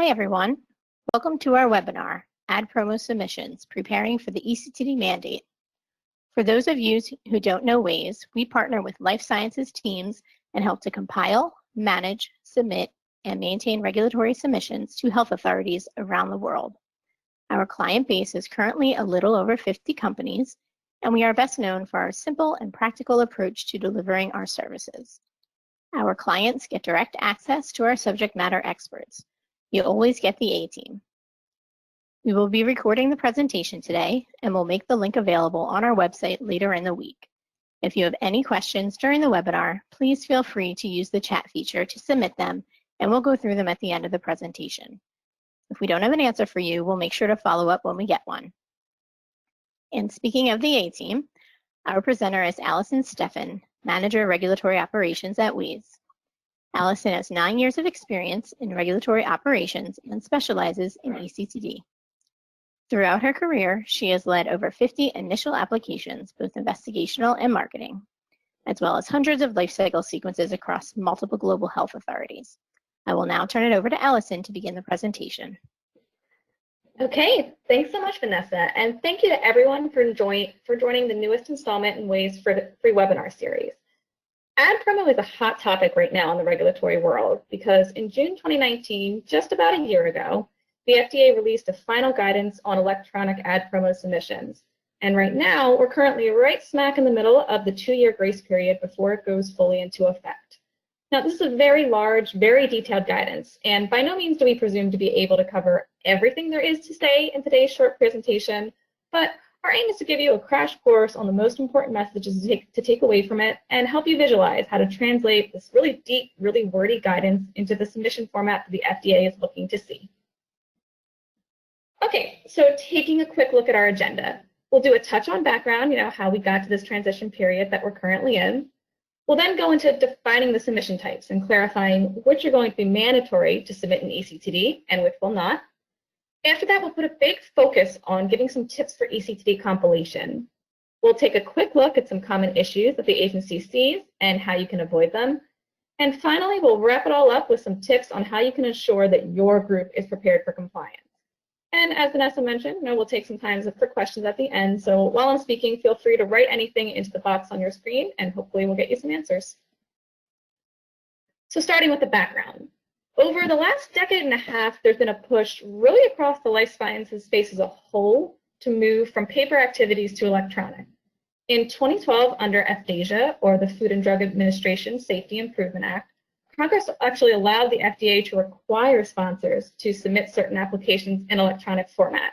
Hi, everyone. Welcome to our webinar, Ad Promo Submissions, Preparing for the eCTD Mandate. For those of you who don't know Waze, we partner with life sciences teams and help to compile, manage, submit, and maintain regulatory submissions to health authorities around the world. Our client base is currently a little over 50 companies, and we are best known for our simple and practical approach to delivering our services. Our clients get direct access to our subject matter experts. You always get the A-team. We will be recording the presentation today and will make the link available on our website later in the week. If you have any questions during the webinar, please feel free to use the chat feature to submit them, and we'll go through them at the end of the presentation. If we don't have an answer for you, we'll make sure to follow up when we get one. And speaking of the A-team, our presenter is Allison Steffen, Manager of Regulatory Operations at Waze. Allison has 9 years of experience in regulatory operations and specializes in eCTD. Throughout her career, she has led over 50 initial applications, both investigational and marketing, as well as hundreds of lifecycle sequences across multiple global health authorities. I will now turn it over to Allison to begin the presentation. Okay, thanks so much, Vanessa, and thank you to everyone for joining the newest installment in Waze for the free webinar series. Ad promo is a hot topic right now in the regulatory world because in June 2019, just about a year ago, the FDA released a final guidance on electronic ad promo submissions. And right now, we're currently right smack in the middle of the 2-year grace period before it goes fully into effect. Now, this is a very large, very detailed guidance, and by no means do we presume to be able to cover everything there is to say in today's short presentation, but our aim is to give you a crash course on the most important messages to take away from it and help you visualize how to translate this really deep, really wordy guidance into the submission format that the FDA is looking to see. Okay, so taking a quick look at our agenda. We'll do a touch on background, how we got to this transition period that we're currently in. We'll then go into defining the submission types and clarifying which are going to be mandatory to submit in eCTD and which will not. After that, we'll put a big focus on giving some tips for eCTD compilation. We'll take a quick look at some common issues that the agency sees and how you can avoid them. And finally, we'll wrap it all up with some tips on how you can ensure that your group is prepared for compliance. And as Vanessa mentioned, we'll take some time for questions at the end. So while I'm speaking, feel free to write anything into the box on your screen, and hopefully we'll get you some answers. So starting with the background. Over the last decade and a half, there's been a push really across the life sciences space as a whole to move from paper activities to electronic. In 2012, under FDASIA, or the Food and Drug Administration Safety Improvement Act, Congress actually allowed the FDA to require sponsors to submit certain applications in electronic format.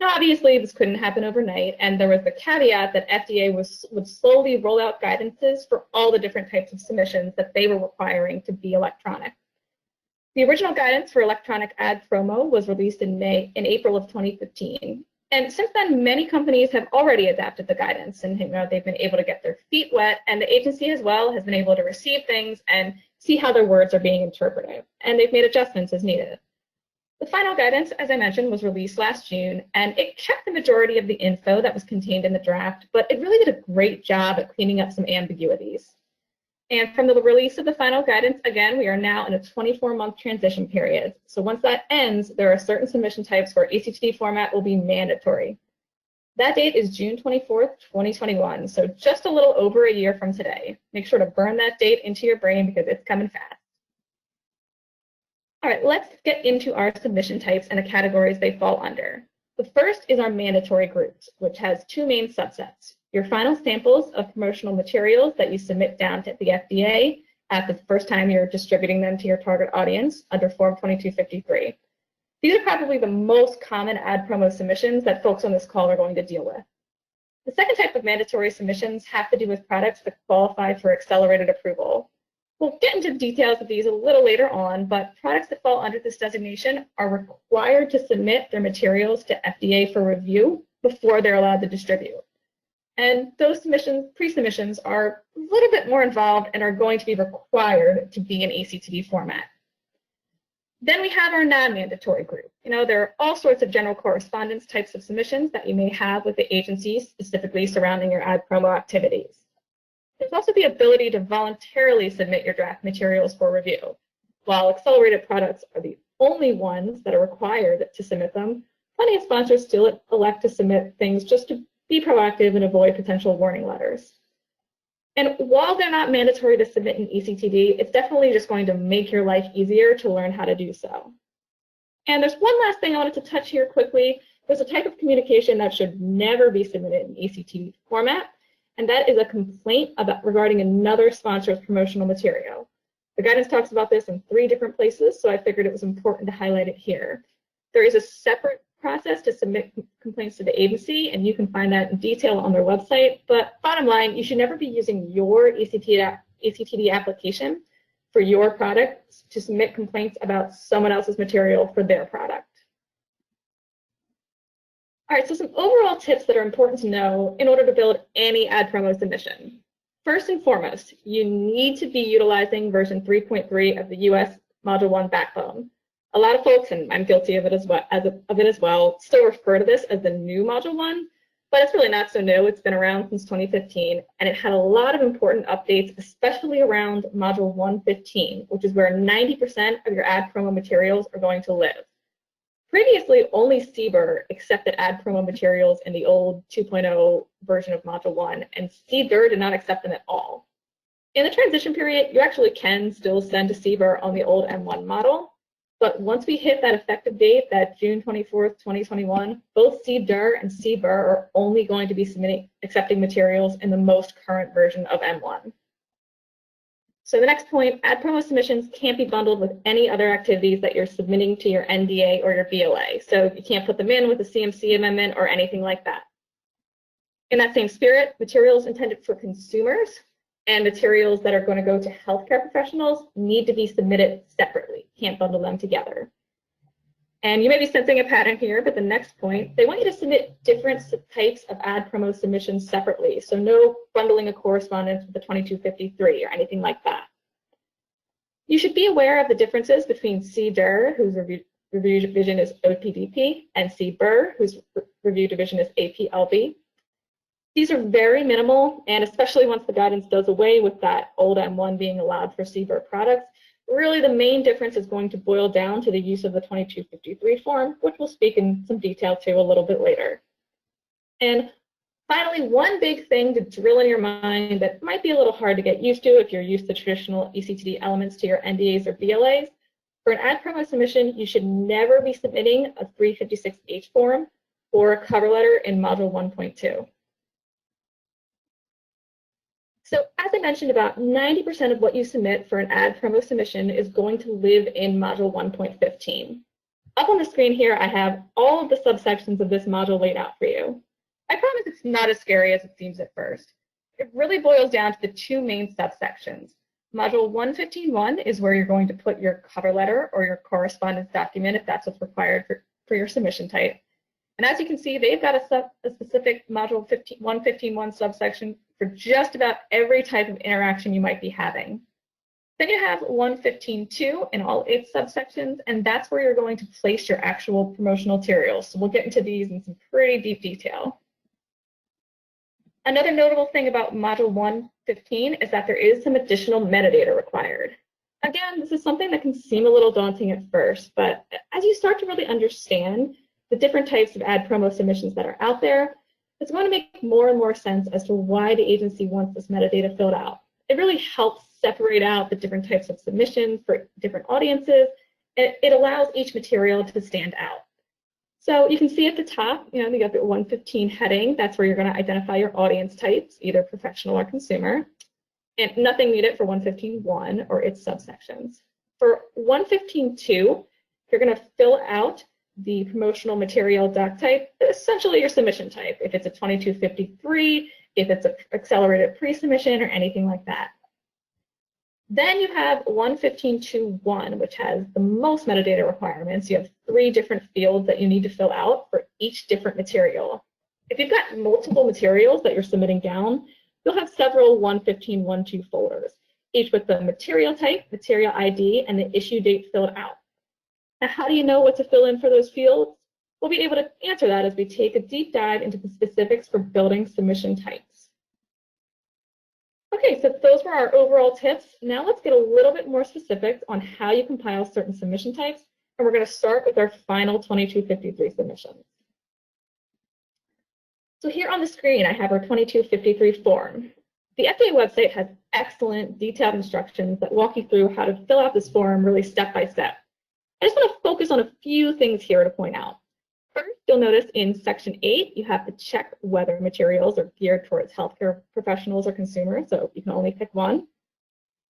Now, obviously, this couldn't happen overnight, and there was the caveat that FDA would slowly roll out guidances for all the different types of submissions that they were requiring to be electronic. The original guidance for electronic ad promo was released in April of 2015. And since then, many companies have already adapted the guidance, and they've been able to get their feet wet, and the agency as well has been able to receive things and see how their words are being interpreted, and they've made adjustments as needed. The final guidance, as I mentioned, was released last June, and it kept the majority of the info that was contained in the draft, but it really did a great job at cleaning up some ambiguities. And from the release of the final guidance, again, we are now in a 24-month transition period. So once that ends, there are certain submission types where eCTD format will be mandatory. That date is June 24th, 2021, so just a little over a year from today. Make sure to burn that date into your brain because it's coming fast. All right, let's get into our submission types and the categories they fall under. The first is our mandatory groups, which has 2 main subsets. Your final samples of promotional materials that you submit down to the FDA at the first time you're distributing them to your target audience under Form 2253. These are probably the most common ad promo submissions that folks on this call are going to deal with. The second type of mandatory submissions have to do with products that qualify for accelerated approval. We'll get into the details of these a little later on, but products that fall under this designation are required to submit their materials to FDA for review before they're allowed to distribute. And those pre-submissions are a little bit more involved and are going to be required to be in eCTD format. Then we have our non-mandatory group. There are all sorts of general correspondence types of submissions that you may have with the agency, specifically surrounding your ad promo activities. There's also the ability to voluntarily submit your draft materials for review. while accelerated products are the only ones that are required to submit them, plenty of sponsors still elect to submit things just to be proactive and avoid potential warning letters. And while they're not mandatory to submit an eCTD, it's definitely just going to make your life easier to learn how to do so. And there's one last thing I wanted to touch here quickly. There's a type of communication that should never be submitted in eCTD format, and that is a complaint regarding another sponsor's promotional material. The guidance talks about this in 3 different places, so I figured it was important to highlight it here. There is a separate process to submit complaints to the agency, and you can find that in detail on their website. But bottom line, you should never be using your eCTD application for your product to submit complaints about someone else's material for their product. All right, so some overall tips that are important to know in order to build any ad promo submission. First and foremost, you need to be utilizing version 3.3 of the US Module 1 backbone. A lot of folks, and I'm guilty of it as well, still refer to this as the new Module 1, but it's really not so new. It's been around since 2015, and it had a lot of important updates, especially around Module 115, which is where 90% of your ad promo materials are going to live. Previously, only CBER accepted ad promo materials in the old 2.0 version of Module 1, and CBER did not accept them at all. In the transition period, you actually can still send to CBER on the old M1 model, but once we hit that effective date, that June 24th, 2021, both CBER and CBER are only going to be accepting materials in the most current version of M1. So the next point, ad promo submissions can't be bundled with any other activities that you're submitting to your NDA or your BLA. So you can't put them in with a CMC amendment or anything like that. In that same spirit, materials intended for consumers and materials that are going to go to healthcare professionals need to be submitted separately. Can't bundle them together. And you may be sensing a pattern here, but the next point, they want you to submit different types of ad promo submissions separately. So no bundling a correspondence with the 2253 or anything like that. You should be aware of the differences between CDER, whose review division is OPDP, and CBER, whose review division is APLB. These are very minimal, and especially once the guidance does away with that old M1 being allowed for CBER products, really the main difference is going to boil down to the use of the 2253 form, which we'll speak in some detail to a little bit later. And finally, one big thing to drill in your mind that might be a little hard to get used to if you're used to traditional eCTD elements to your NDAs or BLAs, for an ad promo submission, you should never be submitting a 356H form or a cover letter in Module 1.2. So as I mentioned, about 90% of what you submit for an ad promo submission is going to live in Module 1.15. Up on the screen here, I have all of the subsections of this module laid out for you. I promise it's not as scary as it seems at first. It really boils down to the 2 main subsections. Module 115.1 is where you're going to put your cover letter or your correspondence document if that's what's required for your submission type. And as you can see, they've got a specific Module 115.1 subsection for just about every type of interaction you might be having. Then you have 115.2 in all 8 subsections, and that's where you're going to place your actual promotional materials. So we'll get into these in some pretty deep detail. Another notable thing about Module 115 is that there is some additional metadata required. Again, this is something that can seem a little daunting at first, but as you start to really understand the different types of ad promo submissions that are out there, it's going to make more and more sense as to why the agency wants this metadata filled out. It really helps separate out the different types of submissions for different audiences, and it allows each material to stand out. So you can see at the top, you got the 115 heading. That's where you're going to identify your audience types, either professional or consumer, and nothing needed for 115.1 or its subsections. For 115.2, you're going to fill out the promotional material doc type, essentially your submission type, if it's a 2253, if it's an accelerated pre-submission or anything like that. Then you have 115.2.1, which has the most metadata requirements. You have 3 different fields that you need to fill out for each different material. If you've got multiple materials that you're submitting down, you'll have several 115.1.2 folders, each with the material type, material ID, and the issue date filled out. Now, how do you know what to fill in for those fields? We'll be able to answer that as we take a deep dive into the specifics for building submission types. Okay, so those were our overall tips. Now let's get a little bit more specific on how you compile certain submission types and we're going to start with our final 2253 submissions. So here on the screen, I have our 2253 form. The FDA website has excellent detailed instructions that walk you through how to fill out this form really step by step. I just want to focus on a few things here to point out. First, you'll notice in section 8, you have to check whether materials are geared towards healthcare professionals or consumers, so you can only pick one.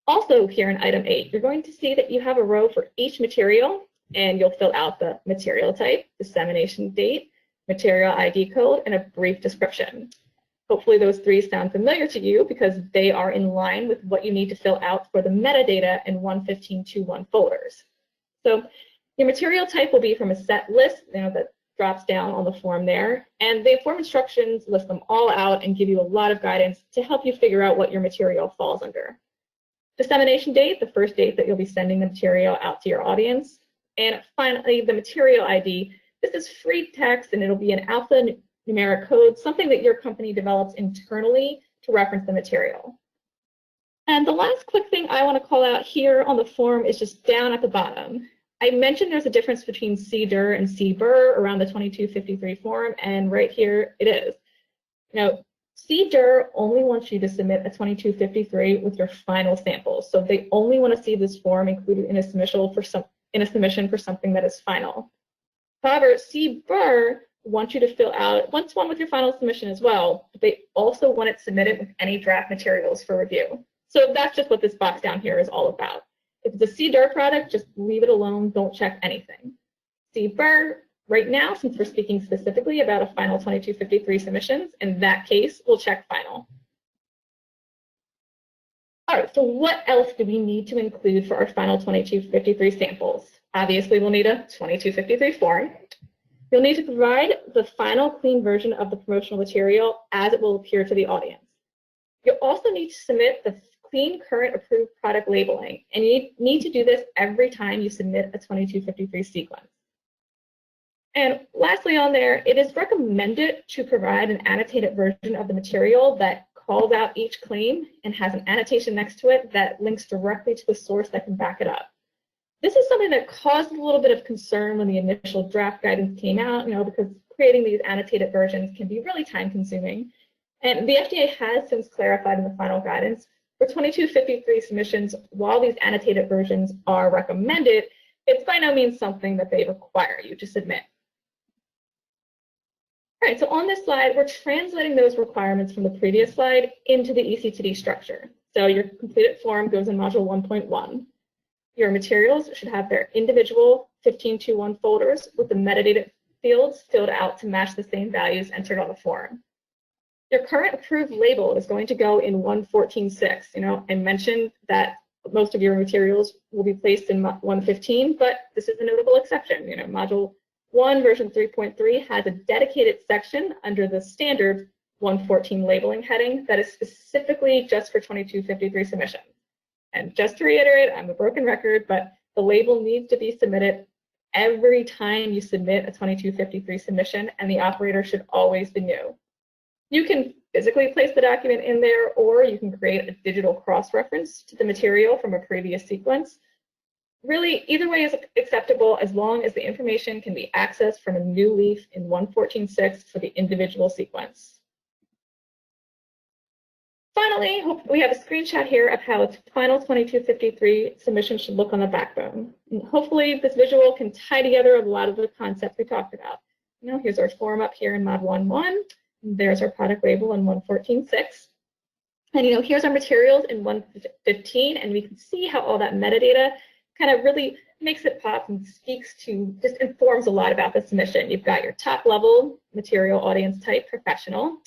Also here in item 8, you're going to see that you have a row for each material, and you'll fill out the material type, dissemination date, material ID code, and a brief description. Hopefully those 3 sound familiar to you because they are in line with what you need to fill out for the metadata in 115.2.1 folders. So your material type will be from a set list, that drops down on the form there, and the form instructions list them all out and give you a lot of guidance to help you figure out what your material falls under. Dissemination date, the first date that you'll be sending the material out to your audience. And finally, the material ID. This is free text, and it'll be an alphanumeric code, something that your company develops internally to reference the material. And the last quick thing I want to call out here on the form is just down at the bottom. I mentioned there's a difference between CDER and CBER around the 2253 form, and right here it is. CDER only wants you to submit a 2253 with your final samples. So they only want to see this form included in a submission for something that is final. However, CBER wants you to fill out one with your final submission as well, but they also want it submitted with any draft materials for review. So that's just what this box down here is all about. If it's a CDER product, just leave it alone, don't check anything. CBER, right now, since we're speaking specifically about a final 2253 submissions, in that case, we'll check final. All right, so what else do we need to include for our final 2253 samples? Obviously, we'll need a 2253 form. You'll need to provide the final clean version of the promotional material as it will appear to the audience. You'll also need to submit the clean current approved product labeling, and you need to do this every time you submit a 2253 sequence. And lastly on there, it is recommended to provide an annotated version of the material that calls out each claim and has an annotation next to it that links directly to the source that can back it up. This is something that caused a little bit of concern when the initial draft guidance came out, because creating these annotated versions can be really time consuming. And the FDA has since clarified in the final guidance for 2253 submissions, while these annotated versions are recommended, it's by no means something that they require you to submit. All right, so on this slide, we're translating those requirements from the previous slide into the eCTD structure. So your completed form goes in module 1.1. Your materials should have their individual 15.2.1 folders with the metadata fields filled out to match the same values entered on the form. Your current approved label is going to go in 114.6. I mentioned that most of your materials will be placed in 115, but this is a notable exception. Module 1 version 3.3 has a dedicated section under the standard 114 labeling heading that is specifically just for 2253 submissions. And just to reiterate, I'm a broken record, but the label needs to be submitted every time you submit a 2253 submission, and the operator should always be new. You can physically place the document in there, or you can create a digital cross-reference to the material from a previous sequence. Really, either way is acceptable as long as the information can be accessed from a new leaf in 114.6 for the individual sequence. Finally, we have a screenshot here of how a final 2253 submission should look on the backbone. And hopefully this visual can tie together a lot of the concepts we talked about. Here's our form up here in mod 1.1. There's our product label in 114.6. And here's our materials in 115, and we can see how all that metadata kind of really makes it pop and just informs a lot about the submission. You've got your top level material audience type, professional.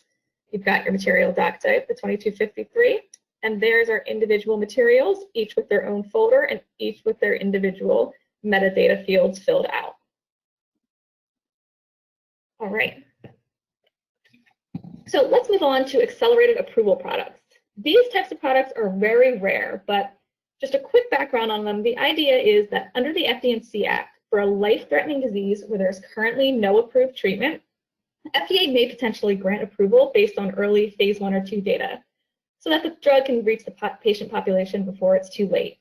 You've got your material doc type, the 2253, and there's our individual materials, each with their own folder and each with their individual metadata fields filled out. All right. So let's move on to accelerated approval products. These types of products are very rare, but just a quick background on them. The idea is that under the FDA Act, for a life-threatening disease where there's currently no approved treatment, FDA may potentially grant approval based on early phase 1 or 2 data so that the drug can reach the patient population before it's too late.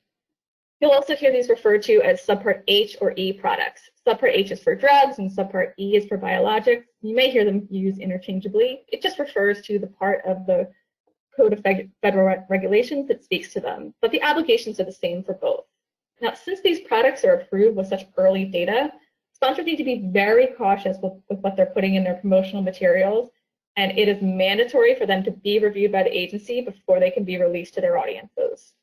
You'll also hear these referred to as Subpart H or E products. Subpart H is for drugs and Subpart E is for biologics. You may hear them used interchangeably. It just refers to the part of the Code of Federal Regulations that speaks to them, but the obligations are the same for both. Now, since these products are approved with such early data, sponsors need to be very cautious with what they're putting in their promotional materials, and it is mandatory for them to be reviewed by the agency before they can be released to their audiences.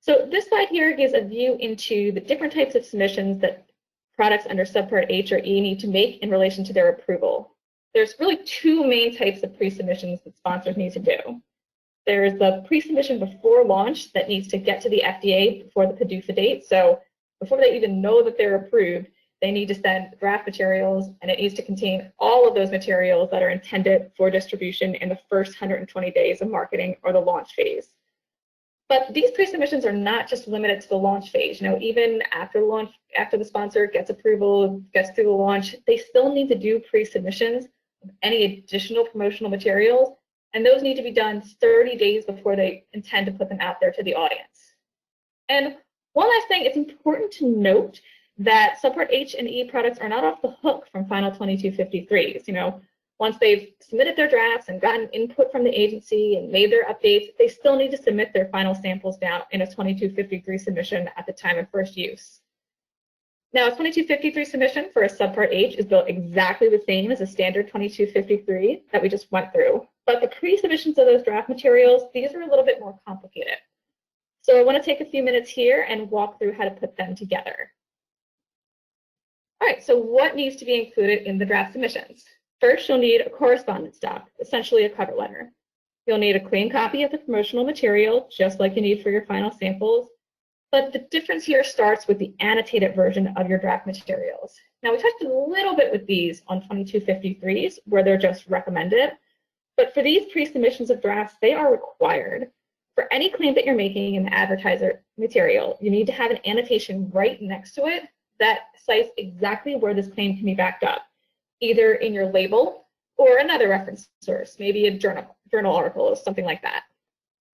So this slide here gives a view into the different types of submissions that products under Subpart H or E need to make in relation to their approval. There's really two main types of pre-submissions that sponsors need to do. There's the pre-submission before launch that needs to get to the FDA before the PDUFA date. So before they even know that they're approved, they need to send draft materials, and it needs to contain all of those materials that are intended for distribution in the first 120 days of marketing or the launch phase. But these pre-submissions are not just limited to the launch phase. Even after launch, after the sponsor gets approval, gets through the launch, they still need to do pre-submissions of any additional promotional materials, and those need to be done 30 days before they intend to put them out there to the audience. And one last thing, it's important to note that Subpart H and E products are not off the hook from final 2253s. Once they've submitted their drafts and gotten input from the agency and made their updates, they still need to submit their final samples down in a 2253 submission at the time of first use. Now, a 2253 submission for a Subpart H is built exactly the same as a standard 2253 that we just went through, but the pre-submissions of those draft materials, these are a little bit more complicated. So I want to take a few minutes here and walk through how to put them together. All right, so what needs to be included in the draft submissions? First, you'll need a correspondence doc, essentially a cover letter. You'll need a clean copy of the promotional material, just like you need for your final samples. But the difference here starts with the annotated version of your draft materials. Now, we touched a little bit with these on 2253s, where they're just recommended. But for these pre-submissions of drafts, they are required. For any claim that you're making in the advertiser material, you need to have an annotation right next to it that cites exactly where this claim can be backed up, either in your label or another reference source, maybe a journal article or something like that.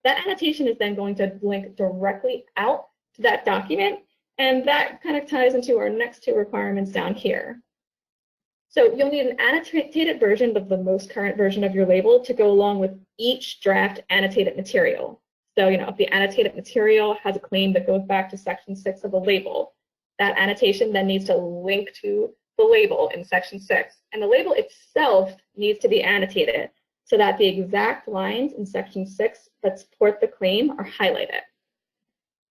That annotation is then going to link directly out to that document, and that kind of ties into our next two requirements down here. So you'll need an annotated version of the most current version of your label to go along with each draft annotated material. So, if the annotated material has a claim that goes back to Section 6 of the label, that annotation then needs to link to the label in Section 6. And the label itself needs to be annotated so that the exact lines in Section 6 that support the claim are highlighted.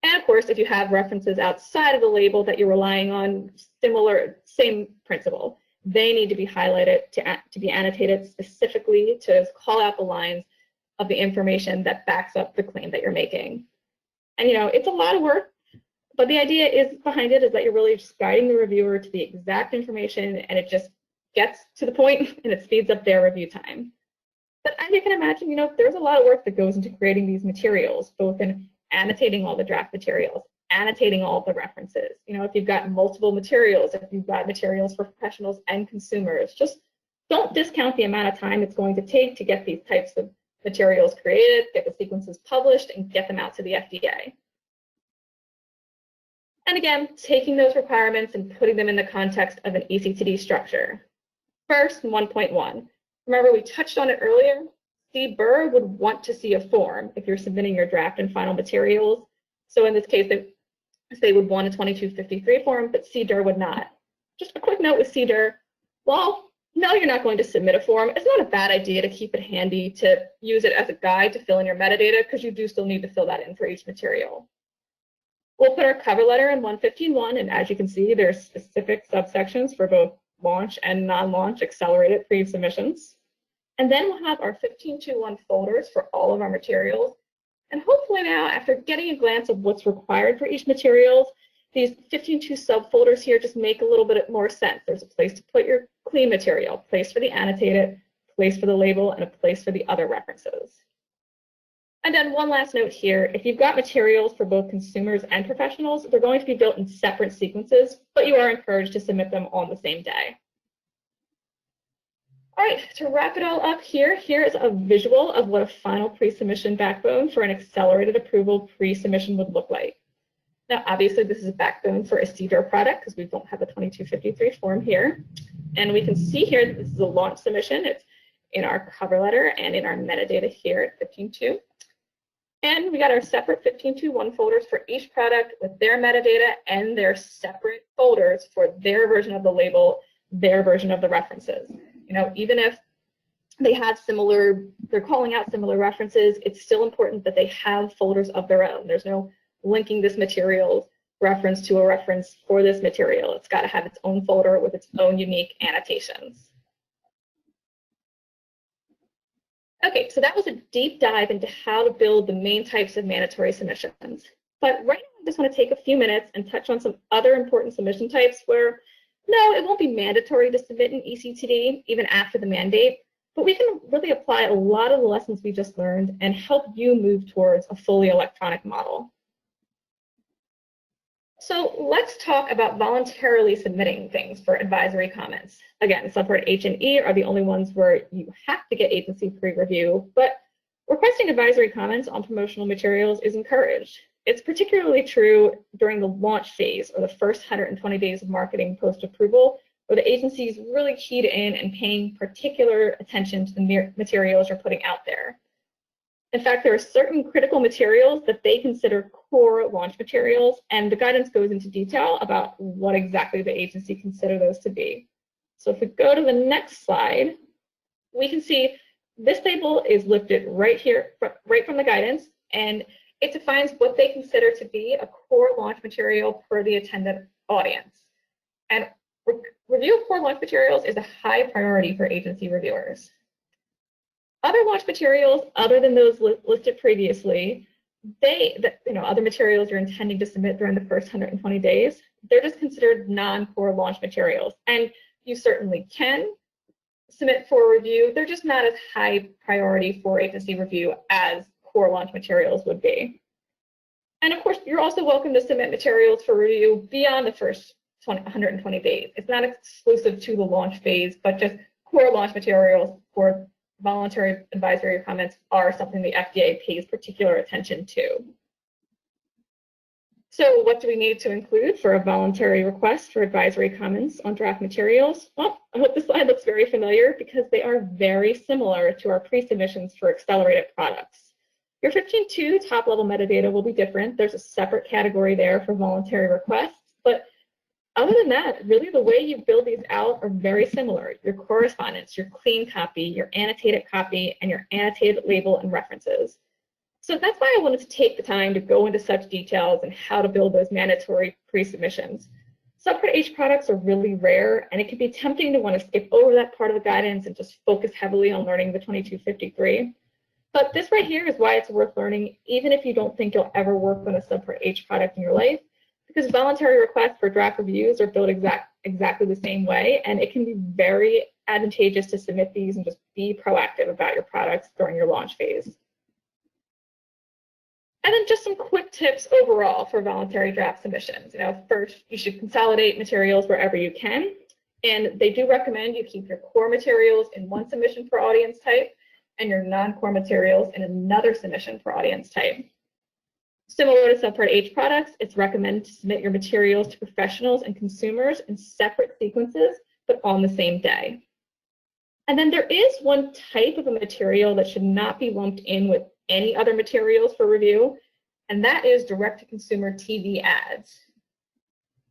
And of course, if you have references outside of the label that you're relying on, same principle. They need to be highlighted to be annotated specifically to call out the lines of the information that backs up the claim that you're making. And it's a lot of work, but the idea behind it is that you're really just guiding the reviewer to the exact information, and it just gets to the point and it speeds up their review time. But as you can imagine, there's a lot of work that goes into creating these materials, both in annotating all the draft materials, annotating all the references. If you've got multiple materials, if you've got materials for professionals and consumers, just don't discount the amount of time it's going to take to get these types of materials created, get the sequences published, and get them out to the FDA. And again, taking those requirements and putting them in the context of an eCTD structure. First, 1.1. Remember, we touched on it earlier. CBER would want to see a form if you're submitting your draft and final materials. So in this case, they would want a 2253 form, but CDER would not. Just a quick note with CDER, while no, you're not going to submit a form, it's not a bad idea to keep it handy to use it as a guide to fill in your metadata, because you do still need to fill that in for each material. We'll put our cover letter in 115.1, and as you can see, there's specific subsections for both launch and non-launch accelerated pre-submissions. And then we'll have our 15.2.1 folders for all of our materials. And hopefully now, after getting a glance of what's required for each material, these 15.2 subfolders here just make a little bit more sense. There's a place to put your clean material, a place for the annotated, a place for the label, and a place for the other references. And then one last note here, if you've got materials for both consumers and professionals, they're going to be built in separate sequences, but you are encouraged to submit them on the same day. All right, to wrap it all up here is a visual of what a final pre-submission backbone for an accelerated approval pre-submission would look like. Now, obviously, this is a backbone for a CDR product because we don't have a 2253 form here. And we can see here that this is a launch submission. It's in our cover letter and in our metadata here at 15.2. And we got our separate 15.2.1 folders for each product with their metadata and their separate folders for their version of the label, their version of the references. You know, even if they have similar, they're calling out similar references, it's still important that they have folders of their own. There's no linking this material reference to a reference for this material. It's got to have its own folder with its own unique annotations. Okay, so that was a deep dive into how to build the main types of mandatory submissions. But right now, I just want to take a few minutes and touch on some other important submission types where, no, it won't be mandatory to submit an eCTD even after the mandate, but we can really apply a lot of the lessons we just learned and help you move towards a fully electronic model. So let's talk about voluntarily submitting things for advisory comments. Again, subpart H and E are the only ones where you have to get agency pre-review, but requesting advisory comments on promotional materials is encouraged. It's particularly true during the launch phase or the first 120 days of marketing post-approval, where the agency is really keyed in and paying particular attention to the materials you're putting out there. In fact, there are certain critical materials that they consider core launch materials, and the guidance goes into detail about what exactly the agency considers those to be. So if we go to the next slide, we can see this table is lifted right here, right from the guidance, and it defines what they consider to be a core launch material per the attendant audience. And review of core launch materials is a high priority for agency reviewers. Other launch materials, other than those listed previously, other materials you're intending to submit during the first 120 days, they're just considered non-core launch materials. And you certainly can submit for review. They're just not as high priority for agency review as core launch materials would be. And of course, you're also welcome to submit materials for review beyond the first 120 days. It's not exclusive to the launch phase, but just core launch materials for voluntary advisory comments are something the FDA pays particular attention to. So what do we need to include for a voluntary request for advisory comments on draft materials? Well, I hope this slide looks very familiar because they are very similar to our pre-submissions for accelerated products. Your 15.2 top-level metadata will be different. There's a separate category there for voluntary requests, but other than that, really the way you build these out are very similar. Your correspondence, your clean copy, your annotated copy, and your annotated label and references. So that's why I wanted to take the time to go into such details and how to build those mandatory pre-submissions. Subpart H products are really rare, and it can be tempting to want to skip over that part of the guidance and just focus heavily on learning the 2253. But this right here is why it's worth learning, even if you don't think you'll ever work on a Subpart H product in your life, because voluntary requests for draft reviews are built exactly the same way, and it can be very advantageous to submit these and just be proactive about your products during your launch phase. And then just some quick tips overall for voluntary draft submissions. First, you should consolidate materials wherever you can, and they do recommend you keep your core materials in one submission per audience type and your non-core materials in another submission per audience type. Similar to Subpart H products, it's recommended to submit your materials to professionals and consumers in separate sequences, but on the same day. And then there is one type of a material that should not be lumped in with any other materials for review, and that is direct-to-consumer TV ads.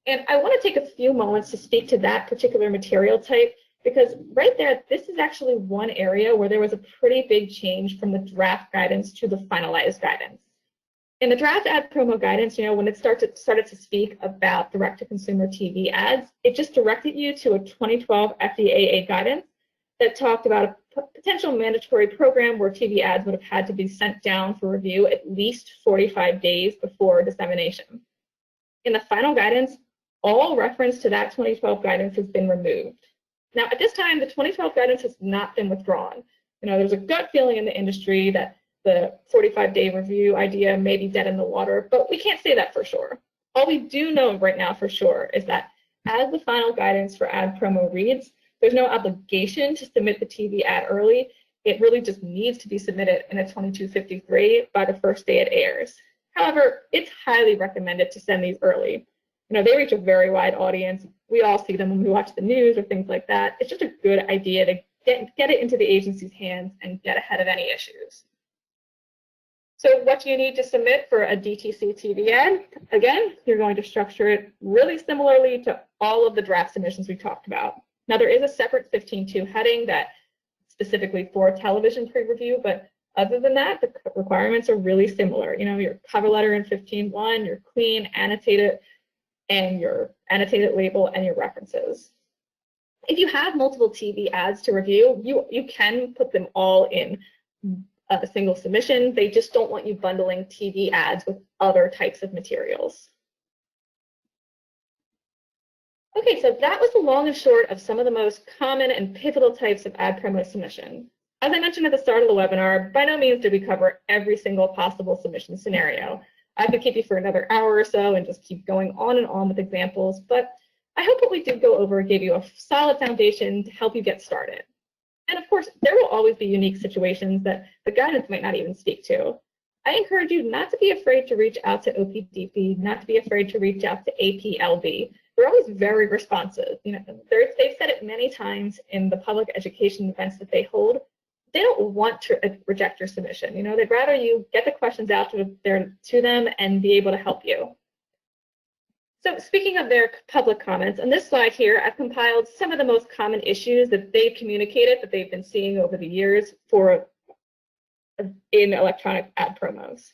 And I want to take a few moments to speak to that particular material type, because right there, this is actually one area where there was a pretty big change from the draft guidance to the finalized guidance. In the draft ad promo guidance, when it started to speak about direct-to-consumer TV ads, it just directed you to a 2012 FDAA guidance that talked about a potential mandatory program where TV ads would have had to be sent down for review at least 45 days before dissemination. In the final guidance, all reference to that 2012 guidance has been removed. Now, at this time, the 2012 guidance has not been withdrawn. There's a gut feeling in the industry that the 45-day review idea may be dead in the water, but we can't say that for sure. All we do know right now for sure is that as the final guidance for ad promo reads, There's no obligation to submit the TV ad early. It really just needs to be submitted in a 2253 by the first day it airs. However, it's highly recommended to send these early. They reach a very wide audience. We all see them when we watch the news or things like that. It's just a good idea to get it into the agency's hands and get ahead of any issues. So what do you need to submit for a DTC TV ad? Again, you're going to structure it really similarly to all of the draft submissions we talked about. Now, there is a separate 15.2 heading that specifically for television pre-review, but other than that, the requirements are really similar. Your cover letter in 15.1, your clean, annotated, and your annotated label and your references. If you have multiple TV ads to review, you can put them all in a single submission. They just don't want you bundling TV ads with other types of materials. Okay, so that was the long and short of some of the most common and pivotal types of ad promo submission. As I mentioned at the start of the webinar, by no means did we cover every single possible submission scenario. I could keep you for another hour or so and just keep going on and on with examples, but I hope what we did go over gave you a solid foundation to help you get started. And of course, there will always be unique situations that the guidance might not even speak to. I encourage you not to be afraid to reach out to OPDP, not to be afraid to reach out to APLB. They're always very responsive. They've said it many times in the public education events that they hold. They don't want to reject your submission. They'd rather you get the questions out to them and be able to help you. So speaking of their public comments, on this slide here, I've compiled some of the most common issues that they've communicated that they've been seeing over the years in electronic ad promos.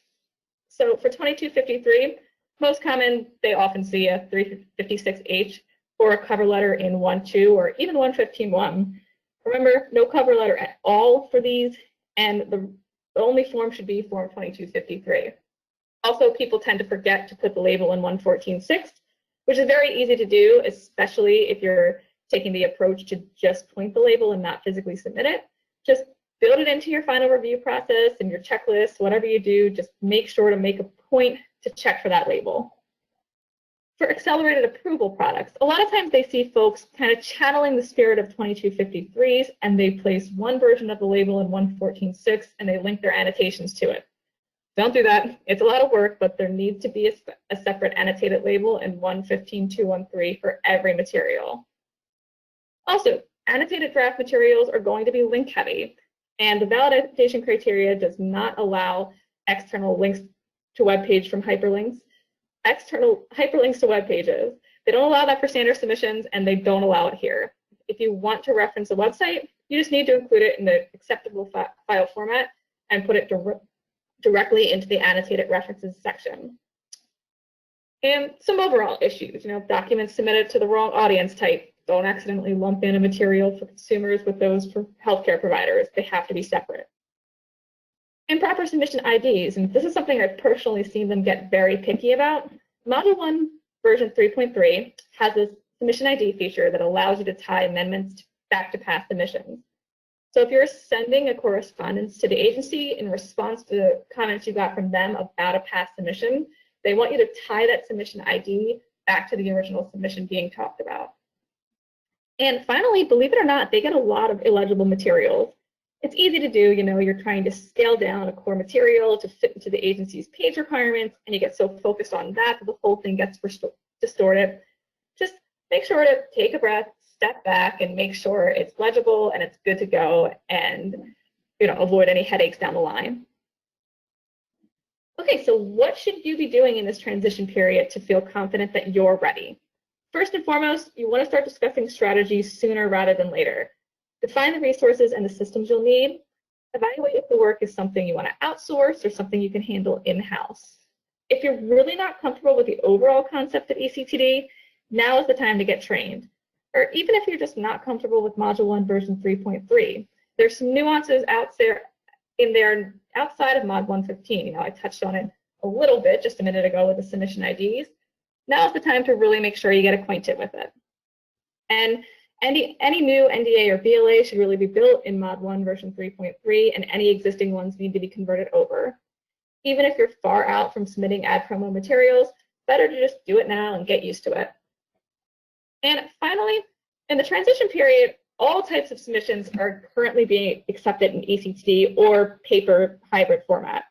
So for 2253, most common, they often see a 356H or a cover letter in 1.2 or even 115.1. Remember, no cover letter at all for these, and the only form should be form 2253. Also, people tend to forget to put the label in 114.6, which is very easy to do, especially if you're taking the approach to just point the label and not physically submit it. Just build it into your final review process and your checklist, whatever you do, just make sure to make a point to check for that label. For accelerated approval products, a lot of times they see folks kind of channeling the spirit of 2253s, and they place one version of the label in 114.6 and they link their annotations to it. Don't do that. It's a lot of work, but there needs to be a separate annotated label in 115.213 for every material. Also, annotated draft materials are going to be link heavy, and the validation criteria does not allow external links to web page from hyperlinks. External hyperlinks to web pages. They don't allow that for standard submissions, and they don't allow it here. If you want to reference a website, you just need to include it in the acceptable file format and put it directly into the annotated references section. And some overall issues, documents submitted to the wrong audience type. Don't accidentally lump in a material for consumers with those for healthcare providers. They have to be separate. Improper submission IDs, and this is something I've personally seen them get very picky about. Module 1 version 3.3 has this submission ID feature that allows you to tie amendments back to past submissions. So if you're sending a correspondence to the agency in response to the comments you got from them about a past submission, they want you to tie that submission ID back to the original submission being talked about. And finally, believe it or not, they get a lot of illegible materials. It's easy to do, you're trying to scale down a core material to fit into the agency's page requirements, and you get so focused on that the whole thing gets distorted. Just make sure to take a breath, step back, and make sure it's legible and it's good to go, and avoid any headaches down the line. Okay, so what should you be doing in this transition period to feel confident that you're ready? First and foremost, you want to start discussing strategies sooner rather than later. Define the resources and the systems you'll need. Evaluate if the work is something you want to outsource or something you can handle in-house. If you're really not comfortable with the overall concept of eCTD, now is the time to get trained. Or even if you're just not comfortable with Module 1 version 3.3, there's some nuances outside of Mod 115. I touched on it a little bit just a minute ago with the submission IDs. Now is the time to really make sure you get acquainted with it. And any new NDA or BLA should really be built in Mod 1 version 3.3, and any existing ones need to be converted over. Even if you're far out from submitting ad promo materials, better to just do it now and get used to it. And finally, in the transition period, all types of submissions are currently being accepted in eCTD or paper hybrid format.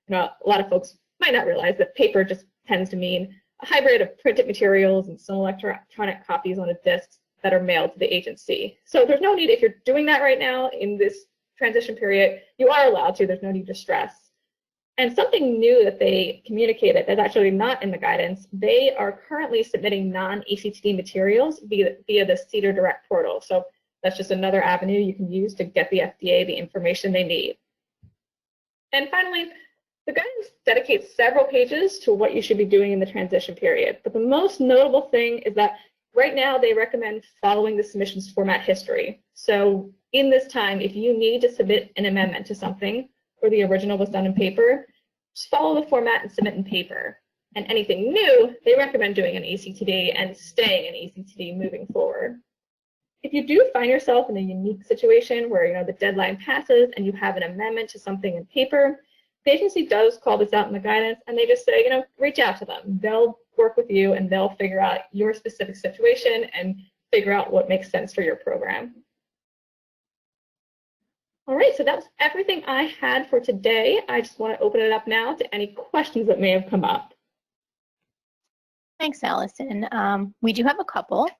You know, a lot of folks might not realize that paper just tends to mean a hybrid of printed materials and some electronic copies on a disk that are mailed to the agency. So there's no need, if you're doing that right now in this transition period, you are allowed to, there's no need to stress. And something new that they communicated that's actually not in the guidance, they are currently submitting non-eCTD materials via the CEDAR Direct portal. So that's just another avenue you can use to get the FDA the information they need. And finally, the guidance dedicates several pages to what you should be doing in the transition period. But the most notable thing is that right now they recommend following the submissions format history. So in this time, if you need to submit an amendment to something, or the original was done in paper, just follow the format and submit in paper. And anything new, they recommend doing an eCTD and staying in eCTD moving forward. If you do find yourself in a unique situation where the deadline passes and you have an amendment to something in paper, the agency does call this out in the guidance, and they just say, reach out to them. They'll work with you and they'll figure out your specific situation and figure out what makes sense for your program. All right, so that's everything I had for today. I just want to open it up now to any questions that may have come up. Thanks, Allison. We do have a couple.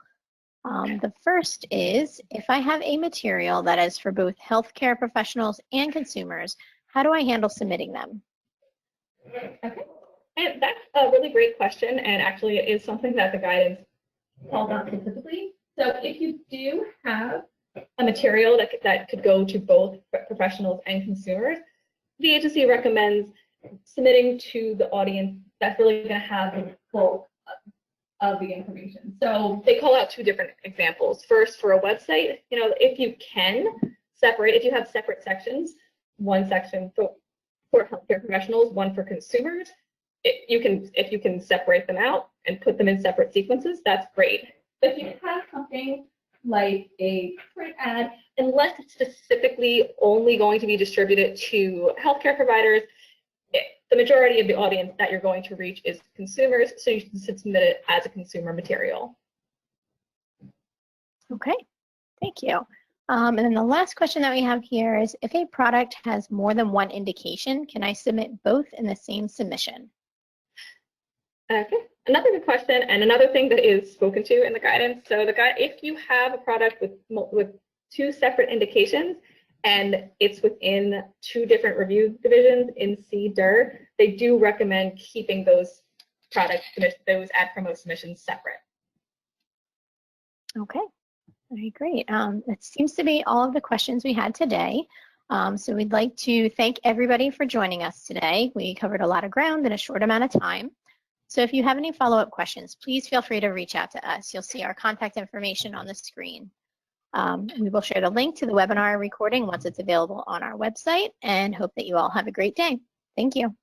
The first is, if I have a material that is for both healthcare professionals and consumers, how do I handle submitting them? Okay, and that's a really great question, and actually it is something that the guidance calls out specifically. So if you do have a material that could go to both professionals and consumers, the agency recommends submitting to the audience that's really going to have the bulk of the information. So they call out two different examples. First, for a website, if you can separate, if you have separate sections, one section for healthcare professionals, one for consumers, if you can separate them out and put them in separate sequences, that's great. But if you have something like a print ad, unless it's specifically only going to be distributed to healthcare providers, the majority of the audience that you're going to reach is consumers, so you can submit it as a consumer material. Okay, thank you. And then the last question that we have here is, if a product has more than one indication, can I submit both in the same submission? Okay, another good question, and another thing that is spoken to in the guidance. So if you have a product with two separate indications and it's within two different review divisions in CDER, they do recommend keeping those those ad promo submissions separate. Okay, very great. That seems to be all of the questions we had today. So we'd like to thank everybody for joining us today. We covered a lot of ground in a short amount of time. So if you have any follow-up questions, please feel free to reach out to us. You'll see our contact information on the screen. We will share the link to the webinar recording once it's available on our website, and hope that you all have a great day. Thank you.